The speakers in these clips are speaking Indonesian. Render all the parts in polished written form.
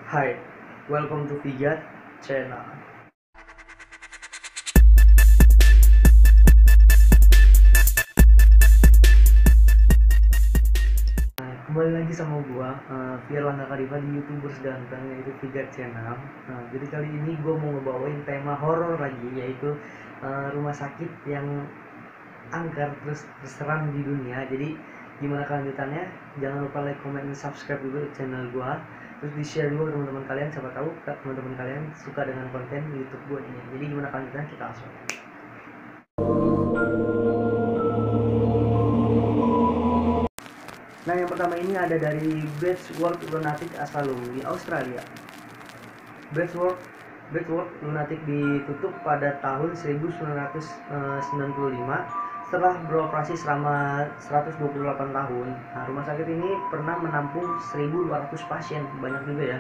Hi, welcome to Pijat Channel. Kembali lagi sama gua, Firlan Kadiva di YouTubers ganteng yaitu Pijat Channel. Jadi kali ini gua mau ngebawain tema horor lagi, yaitu rumah sakit yang angker terus terseram di dunia. Jadi gimana kelanjutannya? Jangan lupa like, comment, dan subscribe dulu channel gua. Terus di share juga ke teman-teman kalian, siapa tahu teman-teman kalian suka dengan konten YouTube gua ini. Jadi gimana kelanjutannya, kita langsung. Nah, yang pertama ini ada dari Beechworth Lunatic Asylum di Australia. Beechworth Lunatic ditutup pada tahun 1995 setelah beroperasi selama 128 tahun. Nah, rumah sakit ini pernah menampung 1.200 pasien, banyak juga ya,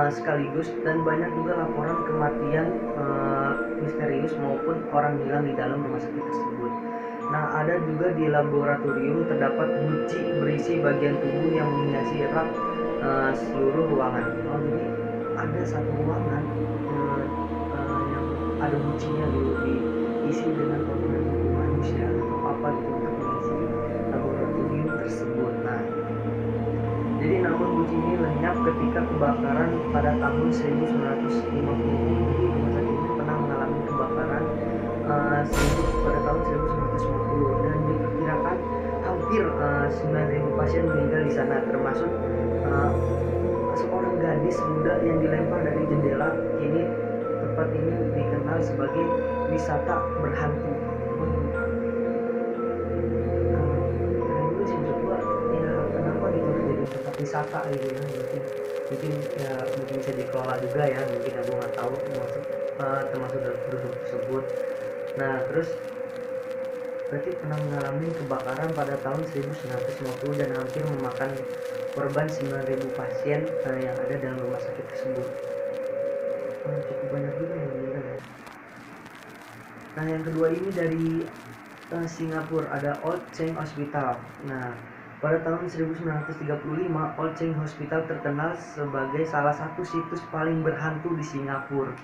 sekaligus, dan banyak juga laporan kematian misterius maupun orang hilang di dalam rumah sakit tersebut. Nah, ada juga di laboratorium terdapat guci berisi bagian tubuh yang menghiasi rak seluruh ruangan. Jadi ada satu ruangan yang ada gucinya gitu, diisi dengan potongan tubuh manusia atau apa gitu untuk mengisi laboratorium tersebut. Nah, jadi namun guci ini lenyap ketika kebakaran pada tahun 1950. Jadi rumah sakit ini pernah mengalami kebakaran pada tahun 1950 dan diperkirakan hampir 9.000 pasien meninggal di sana, termasuk seorang gadis muda yang dilempar dari jendela. Kini tempat ini dikenal sebagai wisata berhantu. Itu sih menurut gua, ya kenapa gitu jadi tempat wisata gitu ya, mungkin bisa dikelola juga ya, mungkin aku nggak tahu termasuk dalam produk tersebut. Nah, terus berarti pernah mengalami kebakaran pada tahun 1950 dan hampir memakan korban 9.000 pasien yang ada dalam rumah sakit tersebut. Cukup banyak juga yang meninggal ya. Nah, yang kedua ini dari Singapura, ada Old Cheng Hospital. Nah, pada tahun 1935 Old Cheng Hospital terkenal sebagai salah satu situs paling berhantu di Singapura.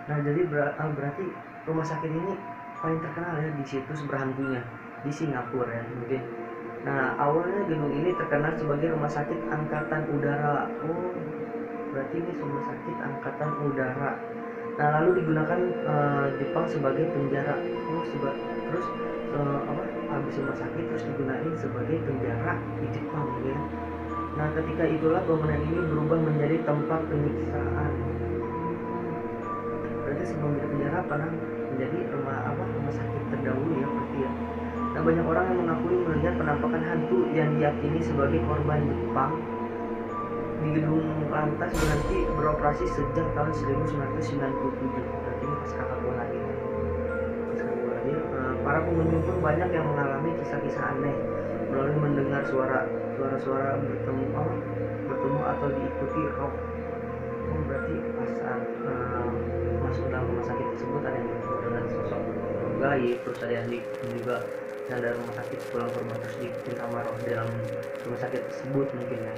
Nah, jadi berarti rumah sakit ini paling terkenal ya di situs berhantunya di Singapura ya mungkin. Nah, awalnya gedung ini terkenal sebagai rumah sakit angkatan udara. Berarti ini rumah sakit angkatan udara. Nah, lalu digunakan Jepang sebagai penjara. Terus habis rumah sakit terus digunakan sebagai penjara di Jepang ya. Nah, ketika itulah bangunan ini berubah menjadi tempat penyiksaan. Berarti sebelum di penjara pernah menjadi rumah sakit terdahulu ya berarti ya. Nah, banyak orang yang mengakui melihat penampakan hantu yang diyakini sebagai korban Jepang di gedung lantas berhenti beroperasi sejak tahun 1997. Berarti ini pas kakak gua lagi. Para pengunjung pun banyak yang mengalami kisah-kisah aneh melalui mendengar suara-suara bertemu atau diikuti rock. Berarti pas masuk dalam rumah sakit tersebut ada yang bertemu dengan sosok gaib, terus ada yang juga dari rumah sakit pulang ke rumah terus diikuti sama roh dalam rumah sakit tersebut mungkin ya.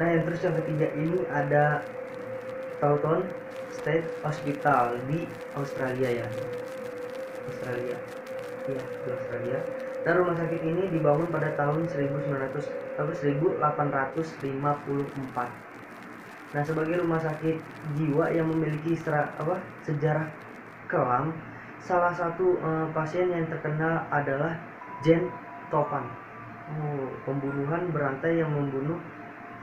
Nah, yang terus yang ketiga ini ada Taunton State Hospital di Australia ya. Di Australia. Dan rumah sakit ini dibangun pada tahun 1854. Nah, sebagai rumah sakit jiwa yang memiliki sejarah kelam, salah satu pasien yang terkenal adalah Jane Topan. Pembunuhan berantai yang membunuh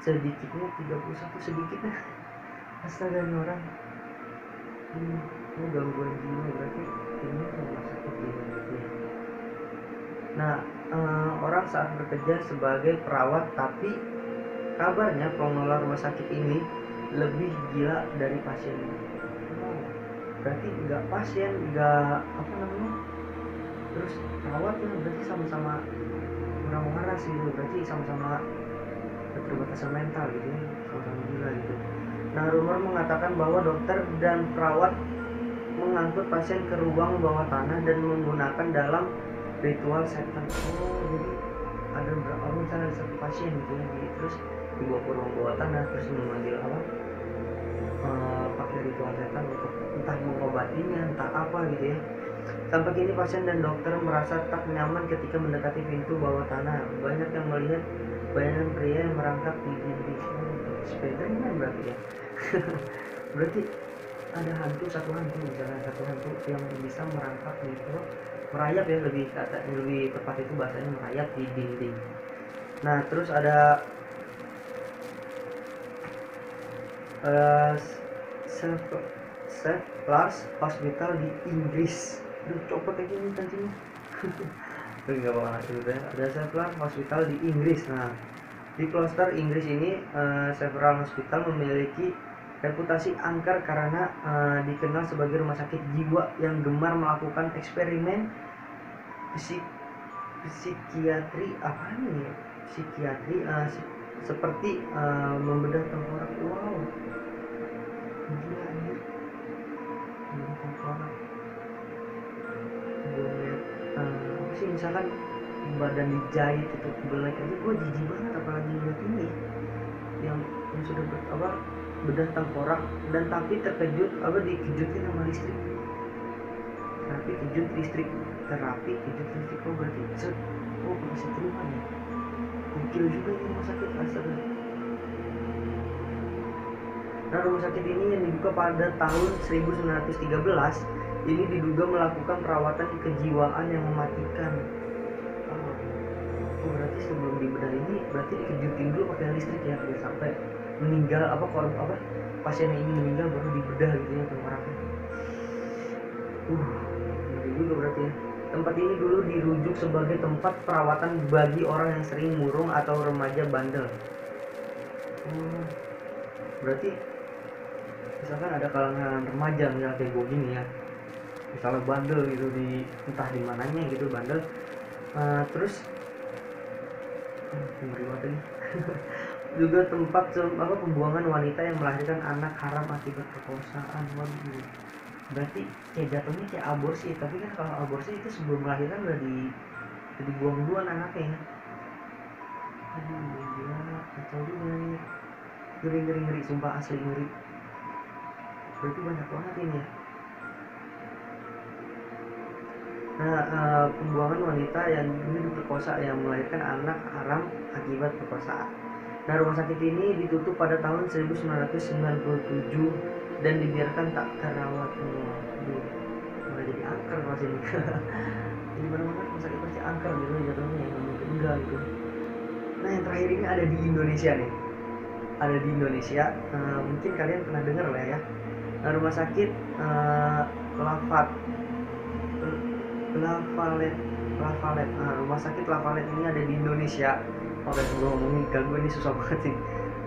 sedikitnya 31 sedikitnya. Astaga, ini orang. Ini gangguan jiwa, berarti ini rumah sakit jiwa gitu ya. Nah, orang saat bekerja sebagai perawat, tapi kabarnya pengelola rumah sakit ini lebih gila dari pasien. Berarti nggak pasien, nggak terus perawat ya, berarti sama-sama orang waras gitu, berarti sama-sama keterbatasan mental gitu ya, sama-sama gila gitu. Nah, rumor mengatakan bahwa dokter dan perawat mengangkut pasien ke ruang bawah tanah dan menggunakan dalam ritual setan. Jadi ada berapa misalnya ada satu pasien gitu ya, terus dibawa ke ruang bawah tanah, terus memanggil pakai ritual setan untuk entah mengobatinya, entah apa gitu ya. Sampai kini pasien dan dokter merasa tak nyaman ketika mendekati pintu bawah tanah. Banyak yang melihat bayangan pria yang merangkak di dinding. Spiderman berarti ya. Berarti ada satu hantu misalnya, satu hantu yang bisa merangkak di merayap ya, lebih tepat itu bahasanya merayap di dinding. Nah terus ada St. Lars Hospital di Inggris. Duh, copot kayak gini kancingnya. Tapi nggak apa-apa itu ya. Ada St. Lars Hospital di Inggris. Nah, di Gloucester Inggris ini, several hospital memiliki reputasi angker karena dikenal sebagai rumah sakit jiwa yang gemar melakukan eksperimen psikiatri seperti membedah tengkorak. Wow, gila ini membedah tengkorak. Apa sih, misalkan badan dijahit itu belek aja gue jijik banget, apalagi lihat ini yang sudah bedah tengkorak, dan tapi dikejutin sama listrik. Terapi kejut listrik, oh berarti masih terima ya. Gokil juga ini rumah sakit, astaga. Nah rumah sakit ini yang dibuka pada tahun 1913 ini diduga melakukan perawatan kejiwaan yang mematikan. Berarti sebelum dibedah ini berarti dikejutin dulu pakai listrik ya, biar sampai meninggal pasien ini meninggal baru dibedah gitu ya tengkoraknya. Ini juga berarti ya. Tempat ini dulu dirujuk sebagai tempat perawatan bagi orang yang sering murung atau remaja bandel. Berarti misalkan ada kalangan remaja misalnya kayak gue gini ya, misalnya bandel gitu di entah di mananya gitu bandel, terus juga tempat pembuangan wanita yang melahirkan anak haram akibat perkosaan. Waduh, berarti kayak jatuhnya kayak aborsi, tapi kan kalau aborsi itu sebelum melahirkan udah dibuang duluan anaknya. Aduh gila, kacau juga nih, ngeri sumpah, asli ngeri. Berarti banyak banget ini ya. Nah, pembuangan wanita yang ini diperkosa yang melahirkan anak haram akibat perkosaan. Nah, rumah sakit ini ditutup pada tahun 1997 dan dibiarkan tak terawat. Malah jadi angker pas ini. Jadi mana-mana rumah sakit pasti angker gitu jatuhnya, yang mungkin enggak gitu. Nah, yang terakhir ini ada di Indonesia nih. Ada di Indonesia, mungkin kalian pernah dengar lah ya. Nah, rumah sakit Lavalet. Rumah sakit Lavalet ini ada di Indonesia. Oke, gue ngomongin gue ini susah banget sih.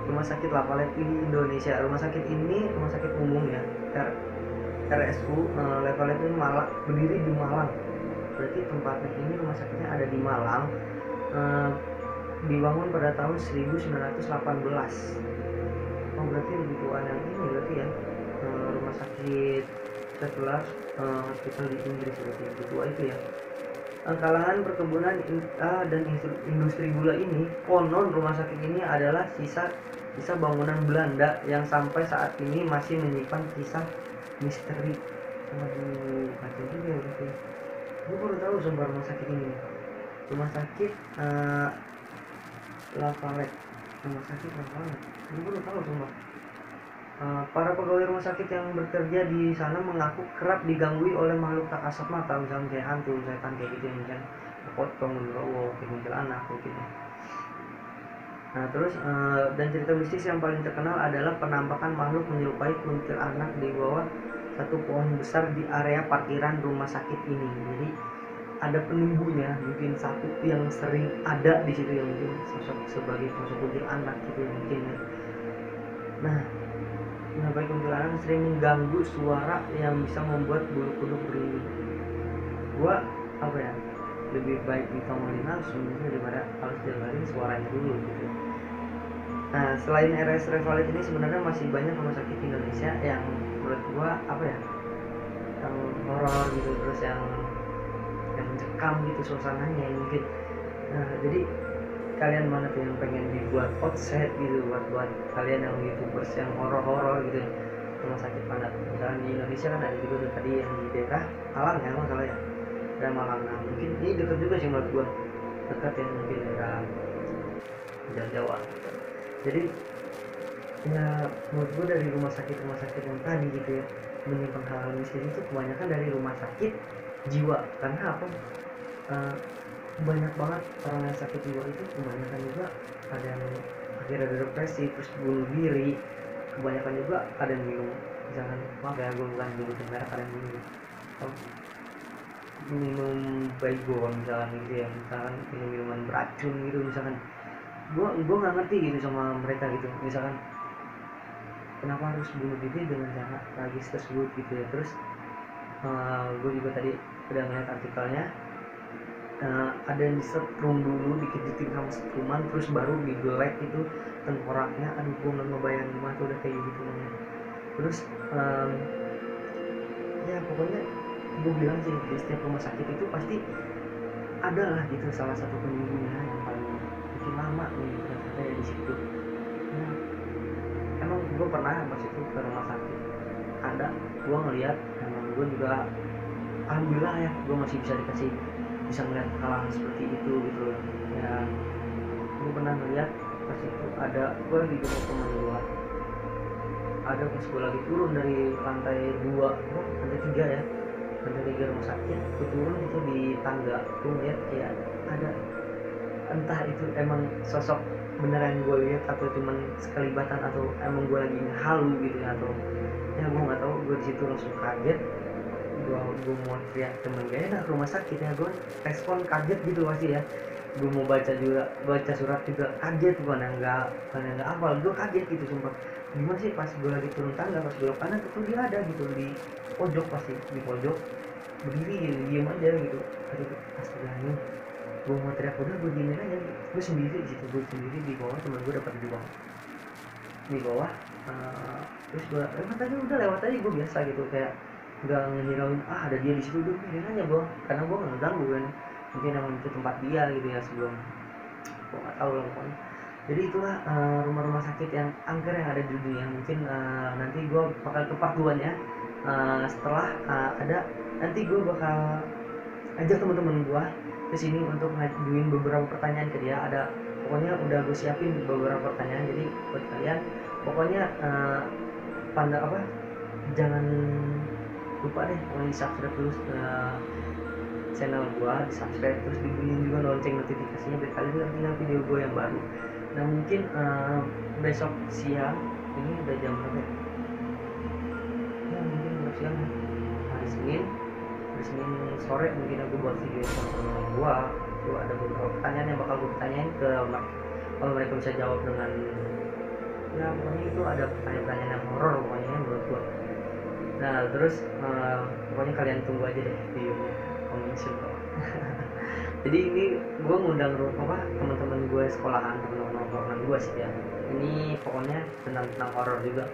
Rumah sakit Lavalet ini Indonesia. Rumah sakit ini rumah sakit umum ya, RSU Lavalet ini berdiri di Malang. Berarti tempatnya ini rumah sakitnya ada di Malang. Dibangun pada tahun 1918. Berarti lebih tuaan yang ini berarti ya. Rumah sakit setelah hospital di Inggris berarti yang tua itu ya. Kalangan perkebunan dan industri gula ini, konon rumah sakit ini adalah sisa bangunan Belanda yang sampai saat ini masih menyimpan kisah misteri. Waduh, kacau juga ya berarti. Gue baru tahu sumpah rumah sakit ini. Rumah sakit Lavalet. Gue baru tahu sumpah. Para pegawai rumah sakit yang bekerja di sana mengaku kerap diganggu oleh makhluk tak kasat mata, misalnya kayak hantu, setan kayak gitu, misalnya potong, kayak muncul anak gitu. Nah terus dan cerita mistis yang paling terkenal adalah penampakan makhluk menyerupai kuntilanak di bawah satu pohon besar di area parkiran rumah sakit ini. Jadi ada penunggunya, mungkin satu yang sering ada di situ, yang mungkin sebagai sosok kuntilanak gitu ya mungkin ya. Nah, baik kuntilanak sering mengganggu suara yang bisa membuat bulu kuduk merinding. Gua lebih baik ditongolin langsung daripada harus dengerin suaranya dulu gitu. Nah, selain RS Lavalet ini sebenarnya masih banyak rumah sakit Indonesia yang menurut gua yang horor gitu, terus yang mencekam gitu suasananya mungkin. Nah, jadi kalian mana tuh yang pengen dibuat outset gitu, buat kalian yang youtubers yang horor gitu, rumah sakit mana? Dan di Indonesia kan ada juga tuh tadi yang di daerah Malang ya masalah ya, daerah Malang. Nah mungkin ini dekat juga sih menurut gua, dekat ya mungkin daerah Jawa. Jadi ya menurut gua dari rumah sakit yang tadi gitu ya menyimpan hal mistis itu kebanyakan dari rumah sakit jiwa. Karena apa? Banyak banget orang yang sakit jiwa itu kebanyakan juga ada yang akhirnya ada depresi terus bunuh diri, kebanyakan juga ada yang minum, misalkan maaf ya gue bukan nyebutin merek, ada yang minum baygon misalkan gitu ya, misalkan minum minuman beracun gitu misalkan. Gue nggak ngerti gitu sama mereka gitu, misalkan kenapa harus bunuh diri dengan cara tragis tersebut gitu ya. Terus gue juga tadi udah ngeliat artikelnya, ada yang disetrum dulu, dikit-dikit sama setruman terus baru digelek itu tengkoraknya. Aduh gue nggak ngebayangin mah tuh udah kayak gitu namanya. Terus ya pokoknya gue bilang sih di setiap rumah sakit itu pasti ada lah gitu salah satu penunggunya yang paling bikin lama nih ternyata ya di situ. Nah, emang gue pernah pas itu ke rumah sakit, ada gue ngeliat, emang gue juga alhamdulillah ya gue masih bisa melihat hal seperti itu gitu ya. Gue pernah melihat pas itu ada, gue lagi ketemu teman gue, ada pas gue lagi turun dari lantai 2, lantai 3 ya, lantai 3 rumah sakit, gue turun itu di tangga, gue lihat kayak ada, entah itu emang sosok beneran gue lihat atau cuman sekelibatan atau emang gue lagi halu gitu ya, atau ya gue nggak tahu. Gue di situ langsung kaget, gue mau teriak temen gak enak rumah sakit ya, gue respon kaget gitu pasti ya. Gue mau baca surat juga kaget, bukan yang nggak hafal, gue kaget gitu sumpah. Gimana sih pas gue lagi turun tangga, pas belok kanan itu dia ada gitu di pojok, pasti di pojok berdiri gitu, diem aja gitu. Aduh astaga, ini gue mau teriak udah gue diemin aja, gue sendiri di situ, gue sendiri di bawah, temen gue dapat di bawah. Terus gue tadi udah lewat aja, gue biasa gitu kayak nggak ngehirauin ada dia di situ, udah biarin aja gue, karena gue nggak ngeganggu kan, mungkin emang itu tempat dia gitu ya sebelum, gue nggak tahu lah pokoknya. Jadi itulah rumah-rumah sakit yang angker yang ada di dunia. Mungkin nanti gue bakal ke part 2 nya setelah ada, nanti gue bakal ajak teman-teman gue ke sini untuk ngajuin beberapa pertanyaan ke dia. Ada pokoknya udah gue siapin beberapa pertanyaan, jadi buat kalian pokoknya jangan lupa deh pokoknya di subscribe dulu channel gua, di subscribe terus dibunyiin juga lonceng notifikasinya biar kalian nggak ketinggalan video gua yang baru. Nah mungkin besok siang, ini udah jam berapa ya, mungkin besok siang hari Senin sore mungkin aku buat video sama teman gua. Itu ada beberapa pertanyaan yang bakal gua tanyain ke mereka, kalau mereka bisa jawab dengan ya pokoknya itu ada pertanyaan-pertanyaan yang horor pokoknya menurut gua. Nah terus pokoknya kalian tunggu aja deh videonya, komentar. Jadi ini gue ngundang teman-teman gue sekolahan, teman-teman gue sih ya. Ini pokoknya tentang horor juga.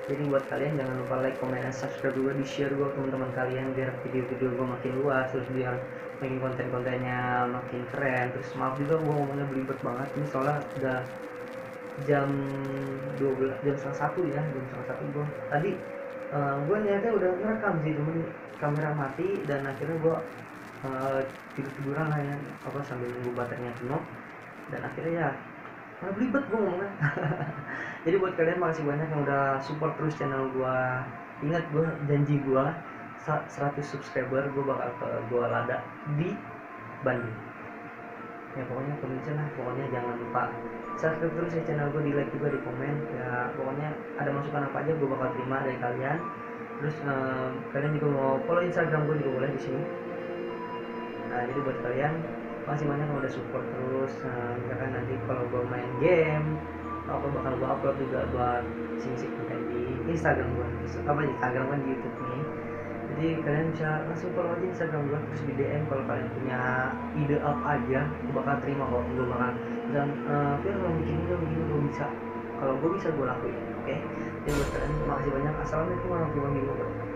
Jadi buat kalian jangan lupa like, comment, dan subscribe juga, di share juga teman-teman kalian biar video-video gue makin luas, terus biar makin konten-kontennya makin keren. Terus maaf juga gue ngomongnya belibet banget ini soalnya udah jam 12, jam 1 ya, jam 1 gue tadi gue niatnya udah ngerekam sih, cuman kamera mati dan akhirnya gue tidur-tiduran lah ya, sambil nunggu baterainya penuh, dan akhirnya ya belibet gue ngomongnya. Jadi buat kalian makasih banyak yang udah support terus channel gue. Ingat gue janji gue 100 subscriber gue bakal ke Gua Lada di Bandung ya. Pokoknya komentar lah, pokoknya jangan lupa subscribe terus ya channel gue, di like juga, di komen ya. Pokoknya ada masukan apa aja gue bakal terima dari kalian. Terus kalian juga mau follow Instagram gue juga boleh di sini. Nah jadi buat kalian masih banyak yang udah support terus. Misalkan nanti kalau gue main game apa bakal gue upload juga buat sing-sing konten di Instagram gue, Instagram kan di YouTube nih. Jadi kalian bisa langsung follow aja Instagram gue, terus di DM kalau kalian punya ide apa aja gue bakal terima kok, gue bakal dan kalau begini gue bisa, kalau gue bisa gue lakuin. Oke? Jadi buat kalian makasih banyak. Assalamualaikum warahmatullahi wabarakatuh.